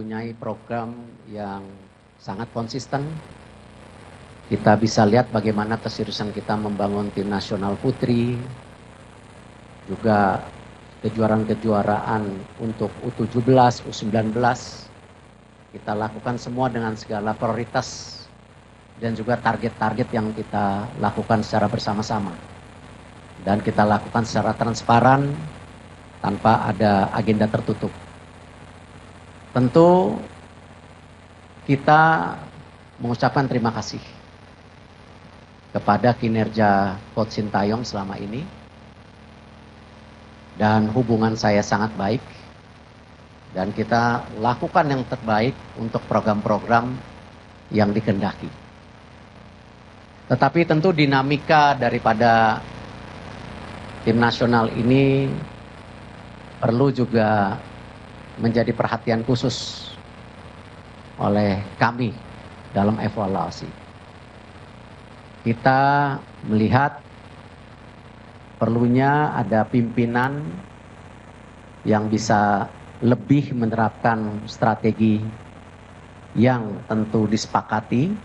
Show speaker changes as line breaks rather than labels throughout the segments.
mempunyai program yang sangat konsisten. Kita bisa lihat bagaimana keseriusan kita membangun tim nasional putri, juga kejuaraan-kejuaraan untuk U17, U19. Kita lakukan semua dengan segala prioritas dan juga target-target yang kita lakukan secara bersama-sama. Dan kita lakukan secara transparan, tanpa ada agenda tertutup. Tentu kita mengucapkan terima kasih kepada kinerja Coach Sintayong selama ini. Dan hubungan saya sangat baik. Dan kita lakukan yang terbaik untuk program-program yang dikehendaki. Tetapi tentu dinamika daripada tim nasional ini perlu juga menjadi perhatian khusus oleh kami dalam evaluasi. Kita melihat perlunya ada pimpinan yang bisa lebih menerapkan strategi yang tentu disepakati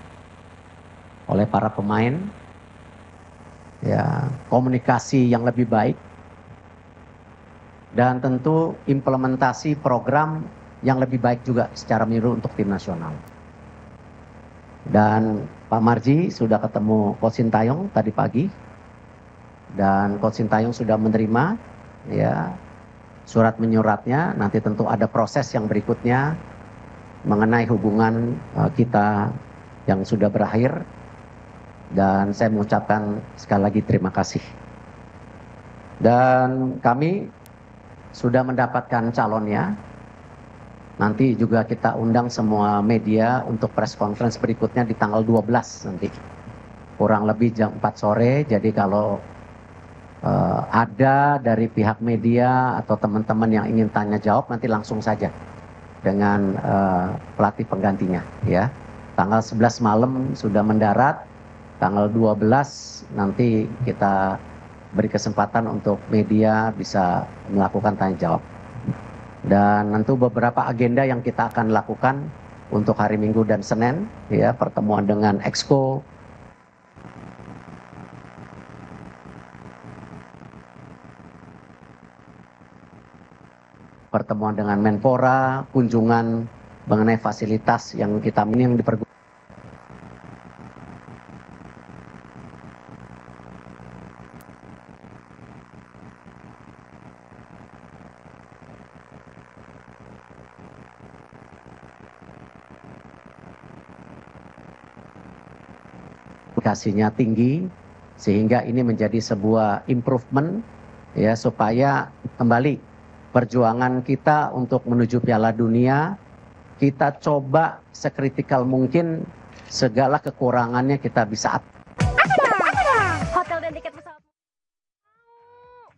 oleh para pemain, ya, komunikasi yang lebih baik, dan tentu implementasi program yang lebih baik juga secara menyeluruh untuk tim nasional. Dan Pak Marji sudah ketemu Coach Sintayong tadi pagi, dan Coach Sintayong sudah menerima ya surat menyuratnya. Nanti tentu ada proses yang berikutnya mengenai hubungan kita yang sudah berakhir, dan saya mengucapkan sekali lagi terima kasih. Dan kami sudah mendapatkan calonnya. Nanti juga kita undang semua media untuk press conference berikutnya di tanggal 12 nanti. Kurang lebih jam 4 sore. Jadi kalau ada dari pihak media atau teman-teman yang ingin tanya jawab, nanti langsung saja dengan pelatih penggantinya. Ya. Tanggal 11 malam sudah mendarat. Tanggal 12 nanti kita beri kesempatan untuk media bisa melakukan tanya jawab. Dan tentu beberapa agenda yang kita akan lakukan untuk hari Minggu dan Senin, ya, pertemuan dengan Exco, pertemuan dengan Menpora, kunjungan mengenai fasilitas yang kita ini yang dipergunakan. Aplikasinya tinggi, sehingga ini menjadi sebuah improvement ya, supaya kembali perjuangan kita untuk menuju Piala Dunia, kita coba sekritikal mungkin segala kekurangannya kita bisa
Hotel dan tiket pesawat.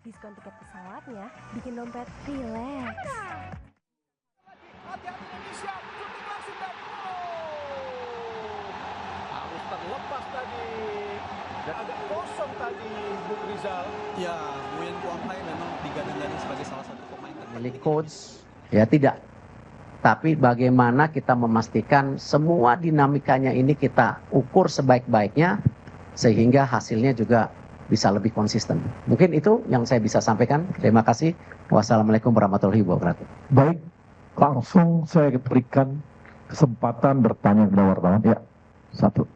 Diskon tiket pesawatnya bikin dompet relax.
Hati-hati Indonesia, shooting langsung dan harus terlepas tadi. Dan agak kosong tadi Bung Rizal.
Ya, Nguyen Quang Hai memang digadang-gadang sebagai salah satu pemain
milik coach, ya tidak. Tapi bagaimana kita memastikan semua dinamikanya ini kita ukur sebaik-baiknya sehingga hasilnya juga bisa lebih konsisten. Mungkin itu yang saya bisa sampaikan. Terima kasih. Wassalamualaikum warahmatullahi wabarakatuh.
Baik, langsung saya berikan kesempatan bertanya kepada wartawan. Ya, satu.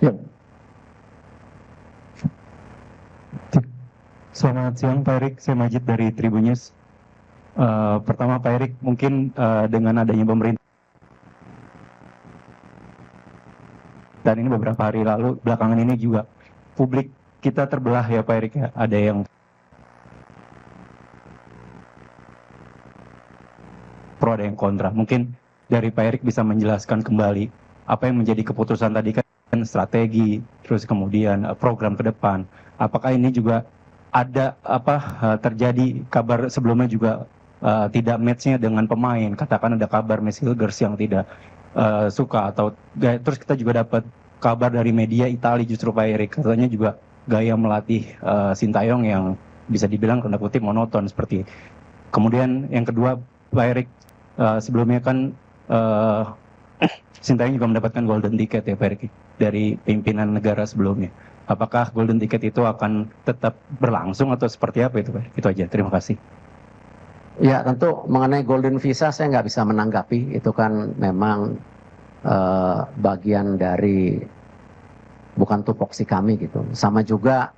Ya.
Selamat siang Pak Erik, saya Majid dari Tribun News. Pertama Pak Erik, mungkin dengan adanya pemerintah dan ini beberapa hari lalu, belakangan ini juga publik kita terbelah ya Pak Erik ya, ada yang pro ada yang kontra. Mungkin dari Pak Erik bisa menjelaskan kembali apa yang menjadi keputusan tadi kan, strategi, terus kemudian program ke depan. Apakah ini juga ada terjadi kabar sebelumnya juga tidak match-nya dengan pemain, katakan ada kabar Messi Hilgers yang tidak suka, atau terus kita juga dapat kabar dari media Italia justru Pak Erik katanya juga gaya melatih Sintayong yang bisa dibilang tanda kutip monoton seperti. Kemudian yang kedua Pak Erik, Sebelumnya kan Sintayong juga mendapatkan golden ticket ya Pak Erick dari pimpinan negara sebelumnya. Apakah golden ticket itu akan tetap berlangsung atau seperti apa itu Pak Erick? Itu aja, terima kasih.
Ya tentu mengenai golden visa saya nggak bisa menanggapi, itu kan memang bagian dari bukan tupoksi kami gitu. Sama juga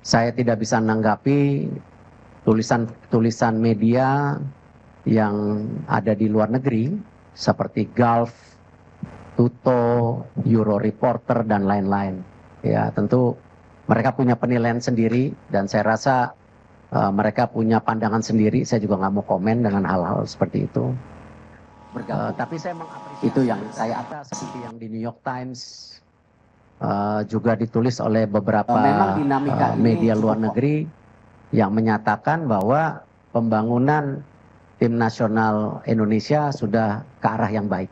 saya tidak bisa menanggapi tulisan media yang ada di luar negeri seperti Gulf, Tuto, Euro Reporter dan lain-lain. Ya tentu mereka punya penilaian sendiri dan saya rasa mereka punya pandangan sendiri. Saya juga nggak mau komen dengan hal-hal seperti itu. Tapi saya mengapresiasi itu yang saya atas seperti yang di New York Times juga ditulis oleh beberapa media luar negeri yang menyatakan bahwa pembangunan tim nasional Indonesia sudah ke arah yang baik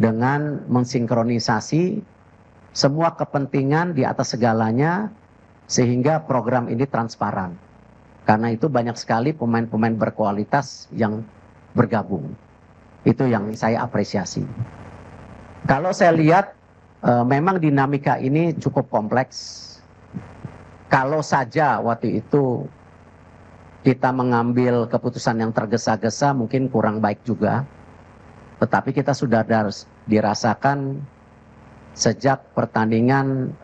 dengan mensinkronisasi semua kepentingan di atas segalanya sehingga program ini transparan. Karena itu banyak sekali pemain-pemain berkualitas yang bergabung. Itu yang saya apresiasi. Kalau saya lihat memang dinamika ini cukup kompleks. Kalau saja waktu itu kita mengambil keputusan yang tergesa-gesa mungkin kurang baik juga. Tetapi kita sudah dirasakan sejak pertandingan,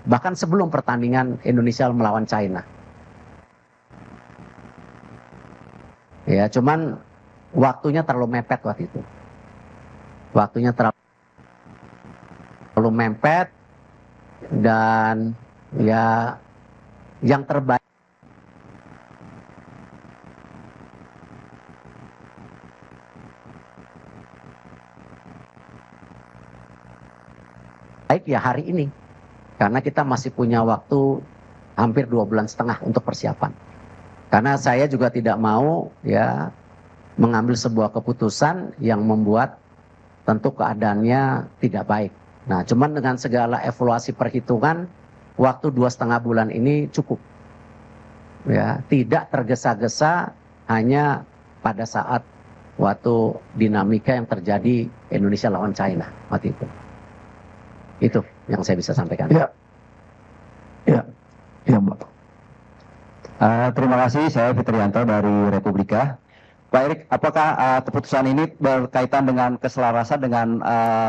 bahkan sebelum pertandingan Indonesia melawan China. Ya, cuman waktunya terlalu mepet waktu itu. Waktunya terlalu mepet dan ya yang terbaik ya hari ini. Karena kita masih punya waktu hampir 2,5 bulan untuk persiapan. Karena saya juga tidak mau ya mengambil sebuah keputusan yang membuat tentu keadaannya tidak baik. Nah, cuman dengan segala evaluasi perhitungan, waktu 2,5 bulan ini cukup. Ya, tidak tergesa-gesa hanya pada saat waktu dinamika yang terjadi Indonesia lawan China waktu itu. Itu yang saya bisa sampaikan.
Ya, Mbak.
Terima kasih, saya Fitrianto dari Republika. Pak Erick, apakah keputusan ini berkaitan dengan keselarasan dengan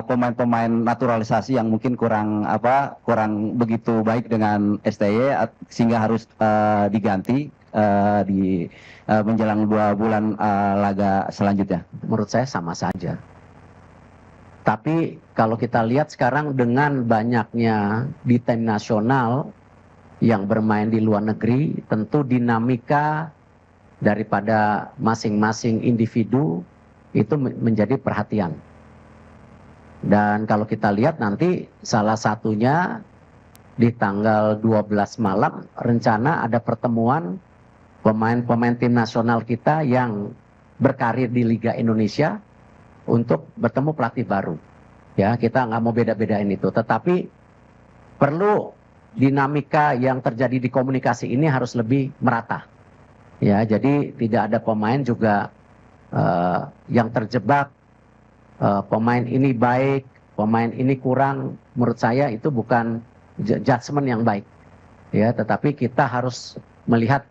pemain-pemain naturalisasi yang mungkin kurang begitu baik dengan STY sehingga harus diganti di menjelang 2 bulan laga selanjutnya?
Menurut saya sama saja. Tapi kalau kita lihat sekarang dengan banyaknya di tim nasional yang bermain di luar negeri, tentu dinamika daripada masing-masing individu itu menjadi perhatian. Dan kalau kita lihat nanti salah satunya di tanggal 12 malam rencana ada pertemuan pemain-pemain tim nasional kita yang berkarir di Liga Indonesia untuk bertemu pelatih baru. Ya, kita nggak mau beda-bedain itu, tetapi perlu dinamika yang terjadi di komunikasi ini harus lebih merata. Ya, jadi tidak ada pemain juga yang terjebak pemain ini baik, pemain ini kurang. Menurut saya itu bukan judgement yang baik. Ya, tetapi kita harus melihat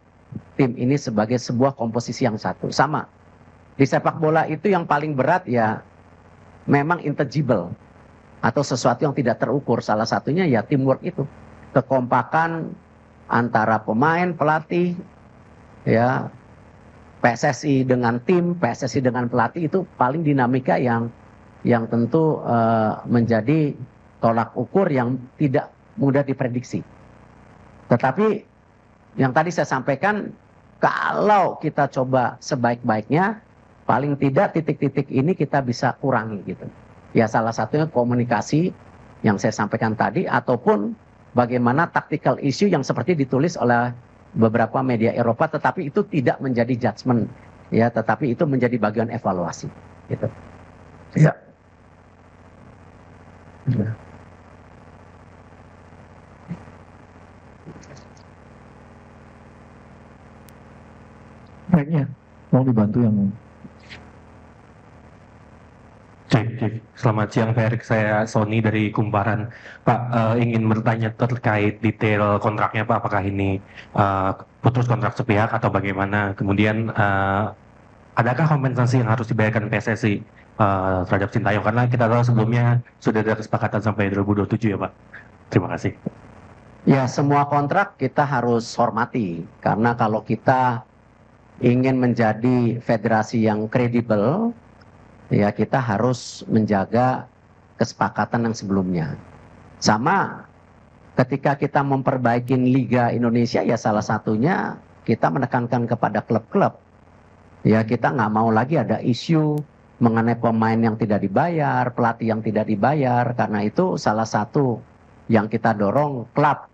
tim ini sebagai sebuah komposisi yang satu. Sama. Di sepak bola itu yang paling berat ya memang intangible atau sesuatu yang tidak terukur. Salah satunya ya teamwork itu. Kekompakan antara pemain, pelatih, ya PSSI dengan tim, PSSI dengan pelatih itu paling dinamika yang tentu menjadi tolak ukur yang tidak mudah diprediksi. Tetapi yang tadi saya sampaikan, kalau kita coba sebaik-baiknya, paling tidak titik-titik ini kita bisa kurangi gitu. Ya salah satunya komunikasi yang saya sampaikan tadi, ataupun bagaimana tactical issue yang seperti ditulis oleh beberapa media Eropa, tetapi itu tidak menjadi judgement, ya, tetapi itu menjadi bagian evaluasi. Gitu.
Ya. Baiknya, mau dibantu yang
Selamat siang Pak Erik, saya Sony dari Kumparan. Pak, ingin bertanya terkait detail kontraknya Pak, apakah ini putus kontrak sepihak atau bagaimana? Kemudian adakah kompensasi yang harus dibayarkan PSSI terhadap Sintayong? Karena kita tahu sebelumnya sudah ada kesepakatan sampai 2027 ya Pak. Terima kasih.
Ya, semua kontrak kita harus hormati, karena kalau kita ingin menjadi federasi yang kredibel, ya kita harus menjaga kesepakatan yang sebelumnya. Sama ketika kita memperbaiki Liga Indonesia, ya salah satunya kita menekankan kepada klub-klub. Ya kita nggak mau lagi ada isu mengenai pemain yang tidak dibayar, pelatih yang tidak dibayar, karena itu salah satu yang kita dorong klub,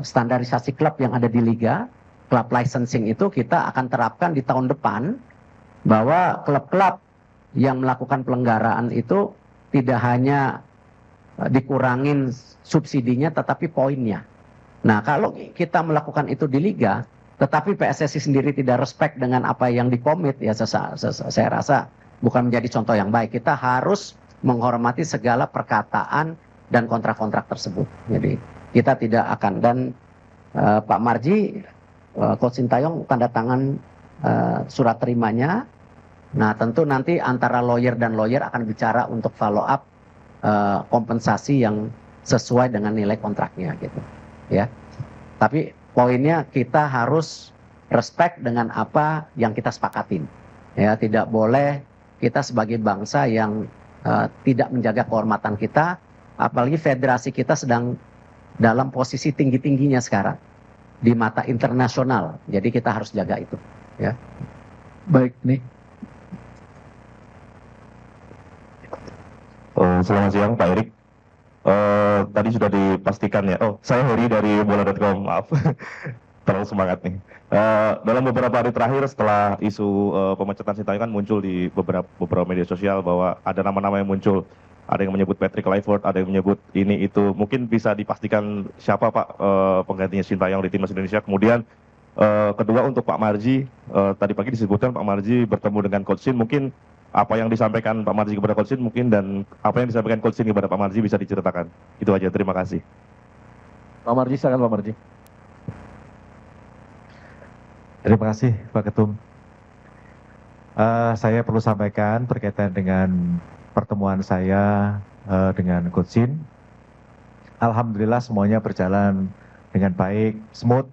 standarisasi klub yang ada di Liga, klub licensing itu kita akan terapkan di tahun depan, bahwa klub-klub yang melakukan pelanggaran itu tidak hanya dikurangin subsidinya tetapi poinnya. Nah kalau kita melakukan itu di Liga, tetapi PSSI sendiri tidak respect dengan apa yang dikomit, ya saya rasa bukan menjadi contoh yang baik. Kita harus menghormati segala perkataan dan kontrak-kontrak tersebut. Jadi kita tidak akan, dan Pak Marji, Coach Sintayong tanda tangan surat terimanya. Nah tentu nanti antara lawyer dan lawyer akan bicara untuk follow up kompensasi yang sesuai dengan nilai kontraknya gitu ya. Tapi poinnya kita harus respect dengan apa yang kita sepakatin ya. Tidak boleh kita sebagai bangsa yang tidak menjaga kehormatan kita, apalagi federasi kita sedang dalam posisi tinggi-tingginya sekarang di mata internasional, jadi kita harus jaga itu ya.
Baik nih.
Selamat siang Pak Erik. Tadi sudah dipastikan ya. Oh, saya Heri dari bola.com. Maaf, terlalu semangat nih. Dalam beberapa hari terakhir setelah isu pemecatan Sintayong kan muncul di beberapa media sosial bahwa ada nama-nama yang muncul. Ada yang menyebut Patrick Kluivert, ada yang menyebut ini itu. Mungkin bisa dipastikan siapa Pak penggantinya Sintayong di timnas Indonesia. Kemudian kedua untuk Pak Marji, tadi pagi disebutkan Pak Marji bertemu dengan Coach Sin. Mungkin apa yang disampaikan Pak Marji kepada Coach Sin mungkin, dan apa yang disampaikan Coach Sin kepada Pak Marji bisa diceritakan. Itu aja, terima kasih.
Pak Marji, silakan Pak Marji.
Terima kasih Pak Ketum. Saya perlu sampaikan berkaitan dengan pertemuan saya dengan Coach Sin. Alhamdulillah semuanya berjalan dengan baik, smooth,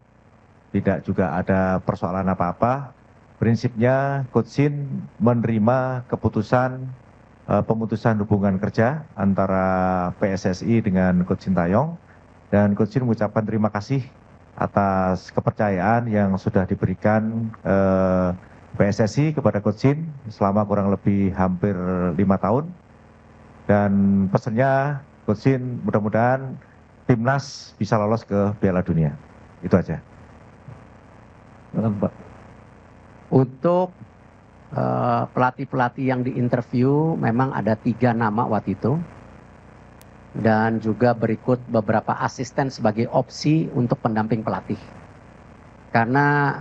tidak juga ada persoalan apa-apa. Prinsipnya Coach Sin menerima keputusan pemutusan hubungan kerja antara PSSI dengan Coach Sintayong, dan Coach Sin mengucapkan terima kasih atas kepercayaan yang sudah diberikan PSSI kepada Coach Sin selama kurang lebih hampir 5 tahun. Dan pesannya Coach Sin mudah-mudahan timnas bisa lolos ke Piala Dunia. Itu aja.
Pak.
Untuk pelatih-pelatih yang diinterview memang ada 3 nama waktu itu, dan juga berikut beberapa asisten sebagai opsi untuk pendamping pelatih. Karena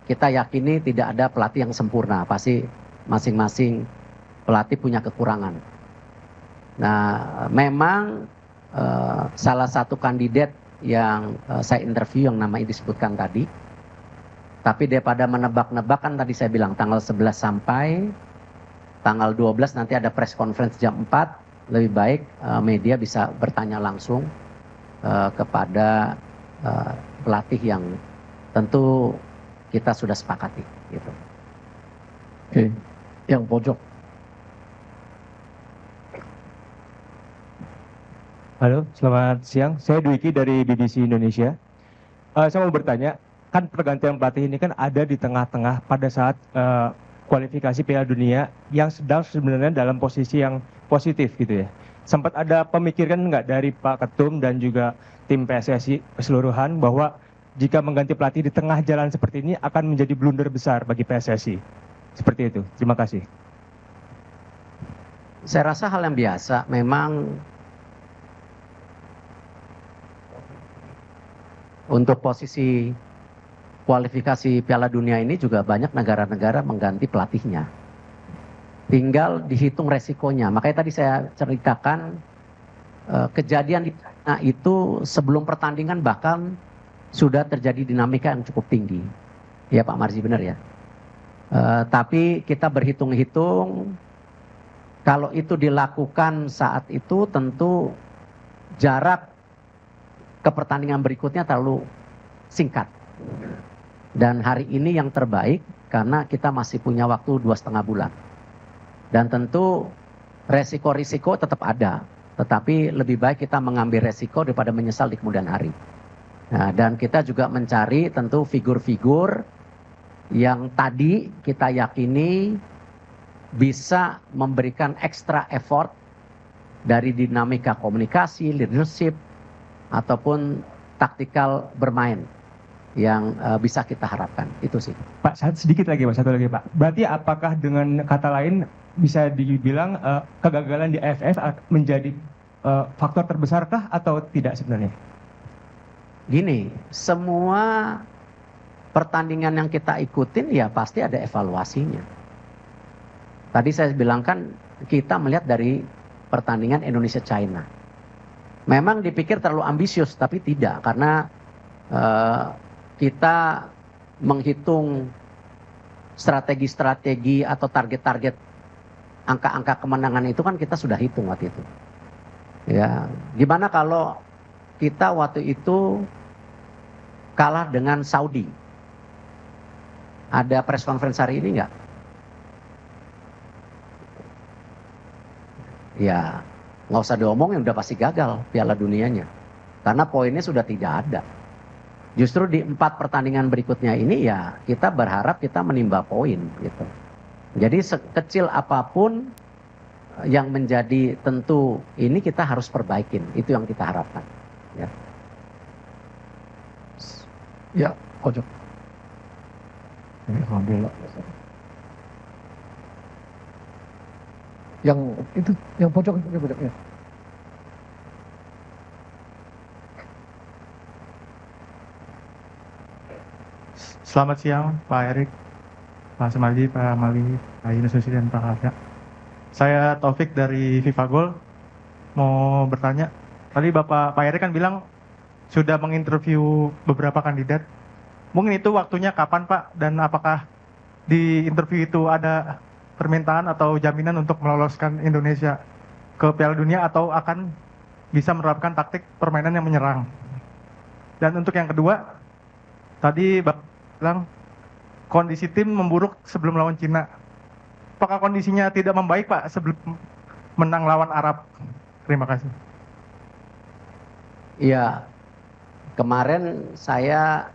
kita yakini tidak ada pelatih yang sempurna, pasti masing-masing pelatih punya kekurangan. Nah memang salah satu kandidat yang saya interview yang namanya disebutkan tadi, tapi daripada menebak-nebak, kan tadi saya bilang tanggal 11 sampai tanggal 12 nanti ada press conference jam 4. Lebih baik media bisa bertanya langsung kepada pelatih yang tentu kita sudah sepakati gitu.
Oke, yang pojok.
Halo, selamat siang. Saya Dwiki dari BBC Indonesia. Saya mau bertanya, kan pergantian pelatih ini kan ada di tengah-tengah pada saat kualifikasi Piala Dunia yang sedang sebenarnya dalam posisi yang positif gitu ya. Sempat ada pemikiran nggak dari Pak Ketum dan juga tim PSSI keseluruhan bahwa jika mengganti pelatih di tengah jalan seperti ini akan menjadi blunder besar bagi PSSI? Seperti itu. Terima kasih.
Saya rasa hal yang biasa. Memang untuk posisi kualifikasi Piala Dunia ini juga banyak negara-negara mengganti pelatihnya. tinggal dihitung resikonya. Makanya tadi saya ceritakan kejadian di China itu sebelum pertandingan bahkan sudah terjadi dinamika yang cukup tinggi. Ya Pak Marji, benar ya. Tapi kita berhitung-hitung, kalau itu dilakukan saat itu tentu jarak ke pertandingan berikutnya terlalu singkat. Dan hari ini yang terbaik karena kita masih punya waktu 2,5 bulan. Dan tentu resiko-risiko tetap ada, tetapi lebih baik kita mengambil resiko daripada menyesal di kemudian hari. Nah, dan kita juga mencari tentu figur-figur yang tadi kita yakini bisa memberikan extra effort dari dinamika komunikasi, leadership, ataupun taktikal bermain yang bisa kita harapkan. Itu sih.
Pak, sedikit lagi Pak, satu lagi Pak. Berarti apakah dengan kata lain bisa dibilang kegagalan di AFF menjadi faktor terbesarkah atau tidak sebenarnya?
Gini, semua pertandingan yang kita ikutin ya pasti ada evaluasinya. Tadi saya bilang kan kita melihat dari pertandingan Indonesia-China. Memang dipikir terlalu ambisius, tapi tidak. Karena kita menghitung strategi-strategi atau target-target angka-angka kemenangan itu kan kita sudah hitung waktu itu. Ya, gimana kalau kita waktu itu kalah dengan Saudi? Ada press conference hari ini nggak? Ya, nggak usah diomongin, udah pasti gagal Piala Dunianya. Karena poinnya sudah tidak ada. Justru di 4 pertandingan berikutnya ini ya kita berharap kita menimba poin gitu. Jadi sekecil apapun yang menjadi tentu ini kita harus perbaikin. Itu yang kita harapkan. Ya,
Ya, pojok. Ini alhamdulillah. Yang itu, yang pojok, pojoknya.
Selamat siang Pak Erik, Pak Sumarji, Pak Mali, Pak Yunus Nusi, dan Pak Alda. Saya Taufik dari FIFA Goal. Mau bertanya, tadi Pak Erik kan bilang sudah menginterview beberapa kandidat. Mungkin itu waktunya kapan Pak? Dan apakah di interview itu ada permintaan atau jaminan untuk meloloskan Indonesia ke Piala Dunia atau akan bisa menerapkan taktik permainan yang menyerang? Dan untuk yang kedua, tadi Bapak bilang kondisi tim memburuk sebelum lawan Cina. Apakah kondisinya tidak membaik Pak sebelum menang lawan Arab? Terima kasih.
Iya, kemarin saya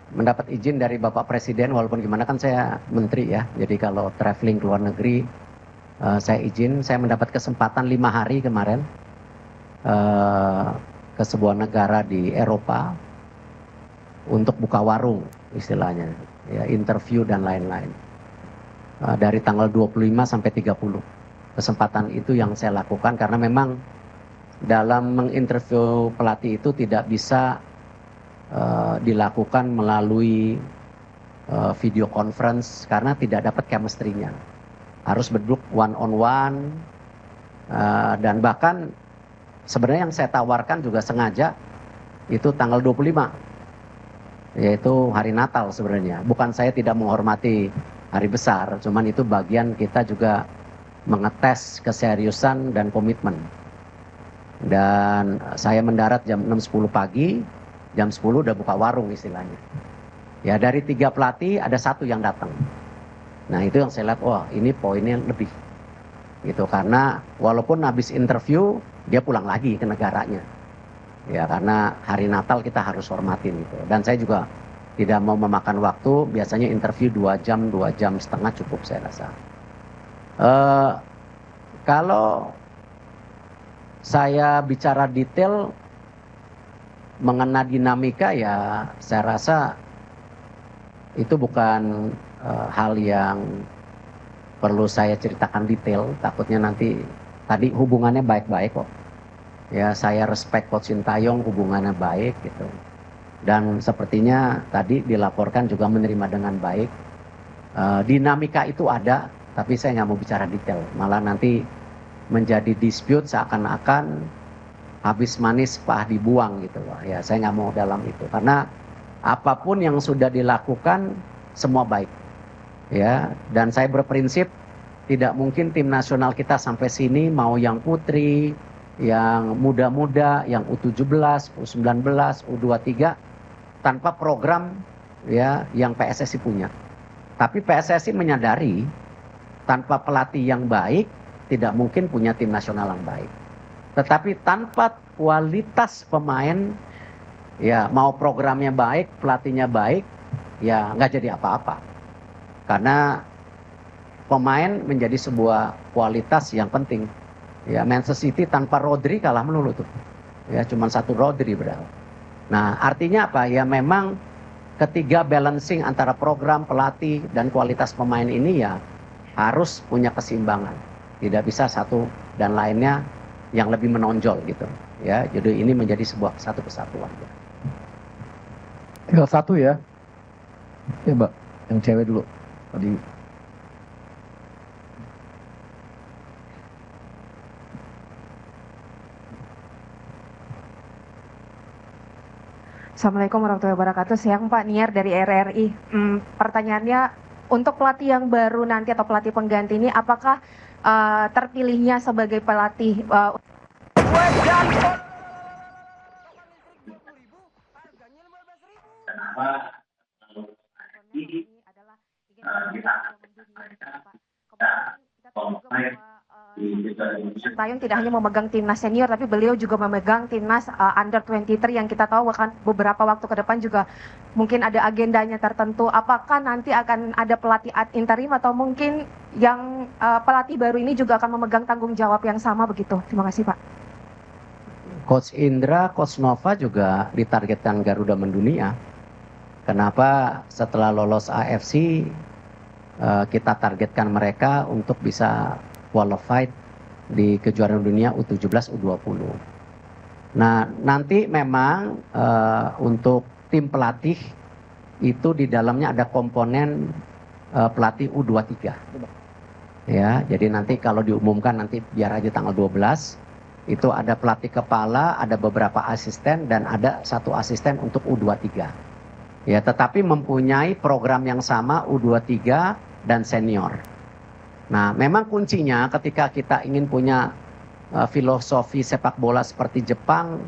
mendapat izin dari Bapak Presiden, walaupun gimana kan saya menteri ya, jadi kalau traveling ke luar negeri saya izin, saya mendapat kesempatan 5 hari kemarin ke sebuah negara di Eropa untuk buka warung istilahnya, ya, interview dan lain-lain. Dari tanggal 25 sampai 30. Kesempatan itu yang saya lakukan karena memang dalam menginterview pelatih itu tidak bisa dilakukan melalui video conference karena tidak dapat chemistry-nya. Harus berduduk one on one dan bahkan sebenarnya yang saya tawarkan juga sengaja itu tanggal 25. Yaitu hari Natal sebenarnya. Bukan saya tidak menghormati hari besar, cuman itu bagian kita juga mengetes keseriusan dan komitmen. Dan saya mendarat jam 6.10 pagi, jam 10 udah buka warung istilahnya. Ya dari 3 pelatih ada 1 yang datang. Nah itu yang saya lihat, wah ini poinnya lebih. Gitu, karena walaupun habis interview, dia pulang lagi ke negaranya. Ya karena hari Natal kita harus hormatin gitu. Dan saya juga tidak mau memakan waktu, biasanya interview 2 jam setengah cukup saya rasa. Kalau saya bicara detail mengenai dinamika ya saya rasa itu bukan hal yang perlu saya ceritakan detail, takutnya nanti tadi hubungannya baik-baik kok. Ya saya respect Coach Sintayong, hubungannya baik gitu. Dan sepertinya tadi dilaporkan juga menerima dengan baik. Dinamika itu ada, tapi saya nggak mau bicara detail. Malah nanti menjadi dispute seakan-akan habis manis pah dibuang gitu loh. Ya saya nggak mau dalam itu karena apapun yang sudah dilakukan semua baik. Ya, dan saya berprinsip tidak mungkin tim nasional kita sampai sini mau yang putri, yang muda-muda, yang U17, U19, U23 tanpa program ya yang PSSI punya. Tapi PSSI menyadari tanpa pelatih yang baik tidak mungkin punya tim nasional yang baik. Tetapi tanpa kualitas pemain ya mau programnya baik, pelatihnya baik ya nggak jadi apa-apa. Karena pemain menjadi sebuah kualitas yang penting. Ya, Manchester City tanpa Rodri kalah melulu tuh. Ya, cuma satu Rodri berapa. Nah, artinya apa? Ya memang ketiga balancing antara program, pelatih, dan kualitas pemain ini ya harus punya keseimbangan. Tidak bisa satu dan lainnya yang lebih menonjol gitu. Ya, jadi ini menjadi sebuah satu kesatuan.
Tinggal satu ya. Ya, Mbak. Yang cewek dulu. Tadi.
Assalamualaikum warahmatullahi wabarakatuh. Siang Pak, Niar dari RRI. Pertanyaannya untuk pelatih yang baru nanti atau pelatih pengganti ini, apakah terpilihnya sebagai pelatih Sintayong tidak hanya memegang timnas senior, tapi beliau juga memegang timnas under 23 yang kita tahu akan beberapa waktu ke depan juga mungkin ada agendanya tertentu. Apakah nanti akan ada pelatih ad interim atau mungkin yang pelatih baru ini juga akan memegang tanggung jawab yang sama begitu? Terima kasih Pak.
Coach Indra, Coach Nova juga ditargetkan Garuda mendunia. Kenapa setelah lolos AFC kita targetkan mereka untuk bisa qualified di kejuaraan dunia U17, U20. Nah, nanti memang untuk tim pelatih itu di dalamnya ada komponen pelatih U23. Ya, jadi nanti kalau diumumkan nanti biar aja tanggal 12 itu ada pelatih kepala, ada beberapa asisten dan ada satu asisten untuk U23. Ya, tetapi mempunyai program yang sama U23 dan senior. Nah, memang kuncinya ketika kita ingin punya filosofi sepak bola seperti Jepang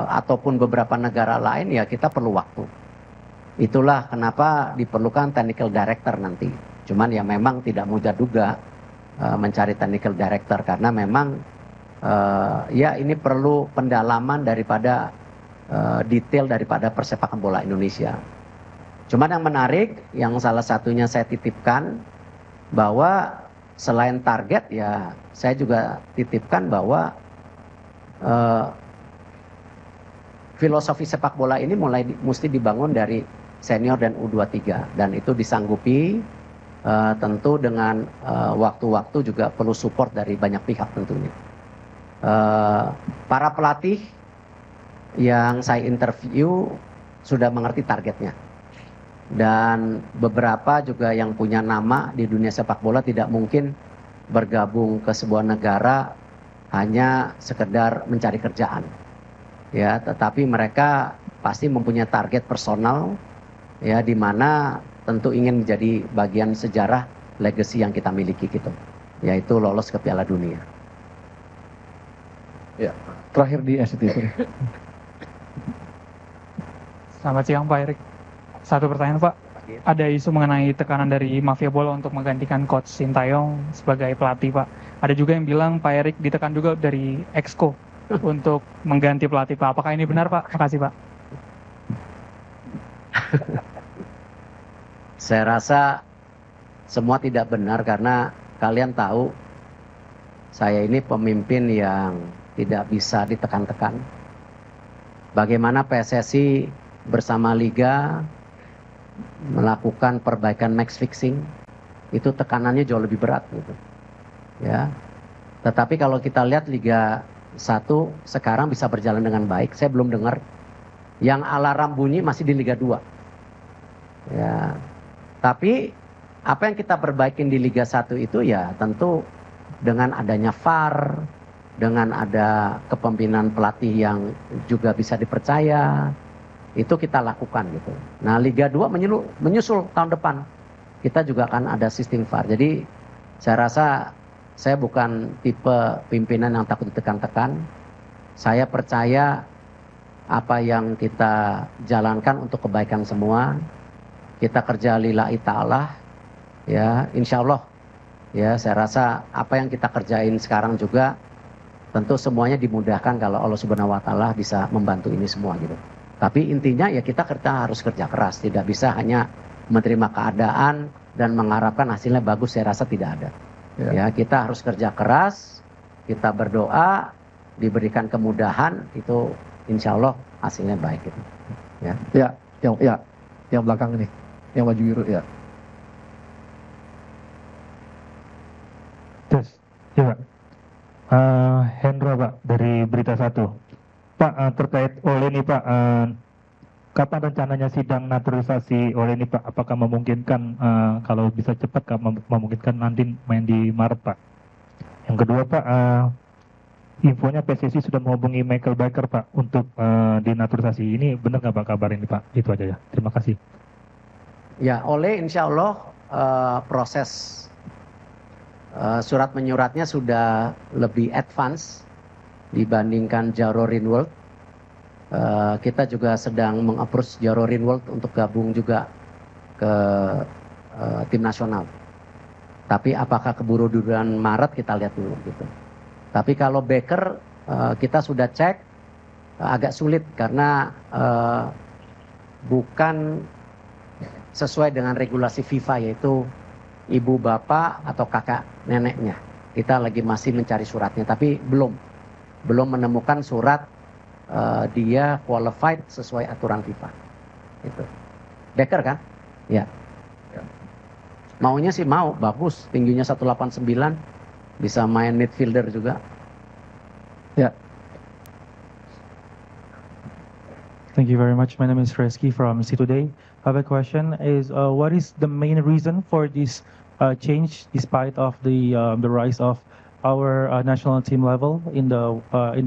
ataupun beberapa negara lain, ya kita perlu waktu. Itulah kenapa diperlukan technical director nanti. Cuman ya memang tidak mudah juga mencari technical director karena memang ya ini perlu pendalaman daripada detail daripada persepakan bola Indonesia. Cuman yang menarik, yang salah satunya saya titipkan bahwa selain target ya saya juga titipkan bahwa filosofi sepak bola ini mesti dibangun dari senior dan U23 dan itu disanggupi tentu dengan waktu-waktu juga perlu support dari banyak pihak tentunya. Para pelatih yang saya interview sudah mengerti targetnya. Dan beberapa juga yang punya nama di dunia sepak bola tidak mungkin bergabung ke sebuah negara hanya sekedar mencari kerjaan. Ya, tetapi mereka pasti mempunyai target personal ya di mana tentu ingin menjadi bagian sejarah legacy yang kita miliki gitu. Yaitu lolos ke Piala Dunia.
Ya, terakhir di SCTV.
Selamat siang Pak Erik. Satu pertanyaan Pak, ada isu mengenai tekanan dari mafia bola untuk menggantikan Coach Sintayong sebagai pelatih Pak. Ada juga yang bilang Pak Erik ditekan juga dari Exco untuk mengganti pelatih Pak. Apakah ini benar Pak? Makasih Pak.
Saya rasa semua tidak benar karena kalian tahu saya ini pemimpin yang tidak bisa ditekan-tekan. Bagaimana PSSI bersama Liga melakukan perbaikan match fixing itu tekanannya jauh lebih berat gitu. Ya. Tetapi kalau kita lihat Liga 1 sekarang bisa berjalan dengan baik. Saya belum dengar yang alarm bunyi masih di Liga 2. Ya. Tapi apa yang kita perbaikin di Liga 1 itu ya tentu dengan adanya VAR, dengan ada kepemimpinan pelatih yang juga bisa dipercaya, itu kita lakukan gitu. Nah Liga 2 menyusul tahun depan, kita juga akan ada sistem VAR. Jadi saya rasa saya bukan tipe pimpinan yang takut ditekan-tekan. Saya percaya apa yang kita jalankan untuk kebaikan semua, kita kerja lillahi ta'ala, ya insya Allah. Ya saya rasa apa yang kita kerjain sekarang juga tentu semuanya dimudahkan kalau Allah Subhanahu wa Ta'ala bisa membantu ini semua gitu. Tapi intinya ya kita harus kerja keras, tidak bisa hanya menerima keadaan dan mengharapkan hasilnya bagus, saya rasa tidak ada. Ya kita harus kerja keras, kita berdoa, diberikan kemudahan, itu insya Allah hasilnya baik gitu.
Yang belakang ini, yang baju biru ya.
Terus, ya Pak. Hendra Pak dari Berita 1. Pak, terkait oleh ini Pak, kapan rencananya sidang naturalisasi oleh ini Pak? Apakah memungkinkan kalau bisa cepat memungkinkan nanti main di Maret Pak? Yang kedua Pak, infonya PSSI sudah menghubungi Michael Baker Pak untuk dinaturalisasi. Ini benar nggak Pak kabar ini Pak? Itu aja ya. Terima kasih.
Ya, oleh insya Allah proses surat menyuratnya sudah lebih advance dibandingkan Jaro Rinworld. Kita juga sedang meng-approach Jaro Rinworld untuk gabung juga ke tim nasional. Tapi apakah keburu di bulan Maret kita lihat dulu gitu. Tapi kalau Baker kita sudah cek agak sulit karena bukan sesuai dengan regulasi FIFA, yaitu ibu bapak atau kakak neneknya. Kita lagi masih mencari suratnya, tapi belum menemukan surat dia qualified sesuai aturan FIFA. Itu. Baker kan? Ya. Maunya sih mau, bagus, tingginya 189, bisa main midfielder juga.
Ya.
Thank you very much. My name is Reski from C Today. I have a question: what is the main reason for this change, despite of the rise of our national team level in the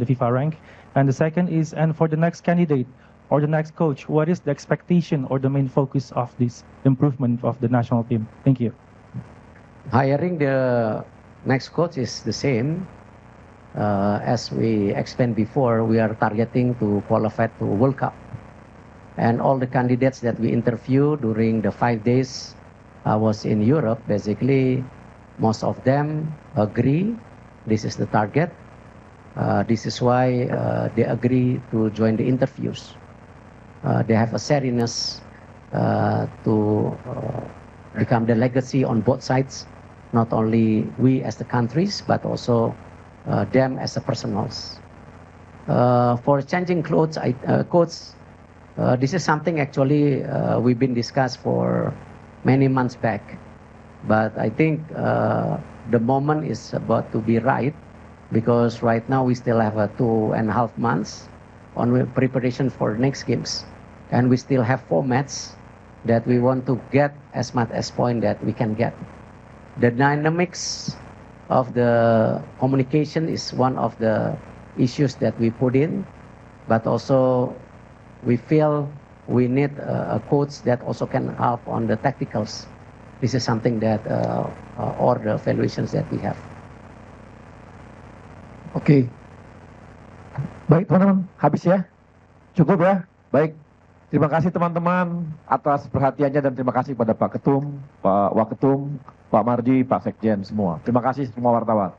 FIFA rank? And the second is, and for the next candidate or the next coach, what is the expectation or the main focus of this improvement of the national team? Thank you.
Hiring the next coach is the same. As we explained before, we are targeting to qualify to World Cup. And all the candidates that we interviewed during the 5 days I was in Europe, basically most of them agree this is the target. This is why they agree to join the interviews. They have a steadiness to become the legacy on both sides, not only we as the countries, but also them as the personals. For changing coach, this is something actually we've been discussed for many months back, but I think the moment is about to be right, because right now we still have 2.5 months on preparation for next games, and we still have formats that we want to get as much as point that we can get. The dynamics of the communication is one of the issues that we put in, but also we feel we need a coach that also can help on the tacticals. This is something that or the evaluations that we have.
Oke. Baik teman-teman, habis ya? Cukup ya? Baik. Terima kasih teman-teman atas perhatiannya dan terima kasih pada Pak Ketum, Pak Waketum, Pak Marji, Pak Sekjen semua. Terima kasih semua wartawan.